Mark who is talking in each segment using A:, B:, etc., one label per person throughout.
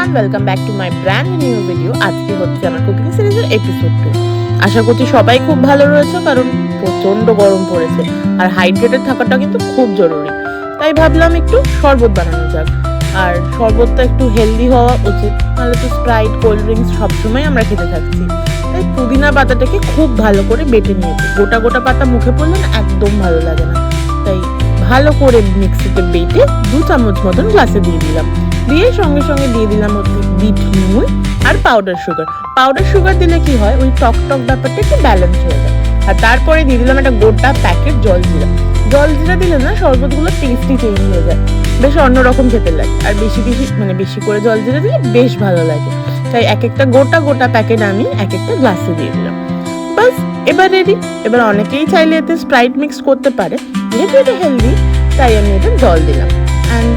A: Everyone, welcome back to my brand new video. আজকে হচ্ছে আমার কুকিং সিরিজের এপিসোড 2। আশা করছি সবাই খুব ভালো রয়েছে, কারণ প্রচণ্ড গরম পড়েছে আর হাইড্রেটেড থাকাটা কিন্তু খুব জরুরি। তাই ভাবলাম একটু শরবত বানানো যাক। আর শরবতটা একটু হেলদি হওয়া উচিত, নাহলে তো স্প্রাইট, কোল্ড ড্রিঙ্কস সবসময় আমরা খেতে থাকছি। তাই পুদিনা পাতাটাকে খুব ভালো করে বেটে নিয়েছি। গোটা গোটা পাতা মুখে পড়লে না একদম ভালো লাগে না, তাই ভালো করে মিক্সিতে বেটে 2 চামচ মতন গ্লাসে দিয়ে দিলাম। দিয়ে সঙ্গে সঙ্গে দিয়ে দিলাম হচ্ছে বিট নুন আর পাউডার সুগার। পাউডার সুগার দিলে কি হয়, ওই টক টক ব্যাপারটা একটু ব্যালেন্স হয়ে যায়। আর তারপরে দিয়ে দিলাম একটা গোটা প্যাকেট জলজিরা। জলজিরা দিলে না শরবতগুলো টেস্টি চেঞ্জ হয়ে যায়, বেশ অন্যরকম খেতে লাগে। আর বেশি করে জলজিরা দিলে বেশ ভালো লাগে। তাই এক একটা গোটা গোটা প্যাকেট আমি এক একটা গ্লাসে দিয়ে দিলাম। বাস, এবার রেডি। এবার অনেকেই চাইলে এতে স্প্রাইট মিক্স করতে পারে, যেহেতু এটা হেলদি তাই আমি এটা জল দিলাম। অ্যান্ড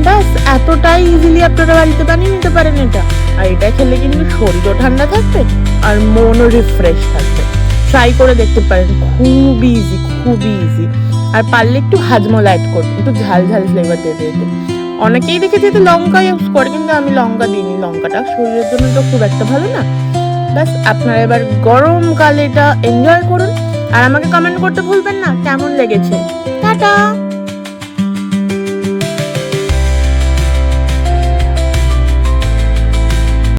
A: ব্যাস, এতটাই ইজিলি আপনারা বাড়িতে বানিয়ে নিতে পারেন এটা। আর এটা খেলে কিন্তু শরীরও ঠান্ডা থাকবে আর মনও রিফ্রেশ থাকবে। ট্রাই করে দেখতে পারেন, খুবই ইজি। আর পারলে একটু হাজমোলা অ্যাড করবেন, একটু ঝাল ঝাল ফ্লেভার দিয়ে দিতে। অনেকেই দেখেছি এতে লঙ্কা ইউজ করে, কিন্তু আমি লঙ্কা দিইনি। লঙ্কাটা শরীরের জন্য তো খুব একটা ভালো না। ব্যাস, আপনারা এবার গরমকালে এটা এনজয় করুন। আর আমাকে কমেন্ট করতে ভুলবেন না কেমন লেগেছে। টাটা।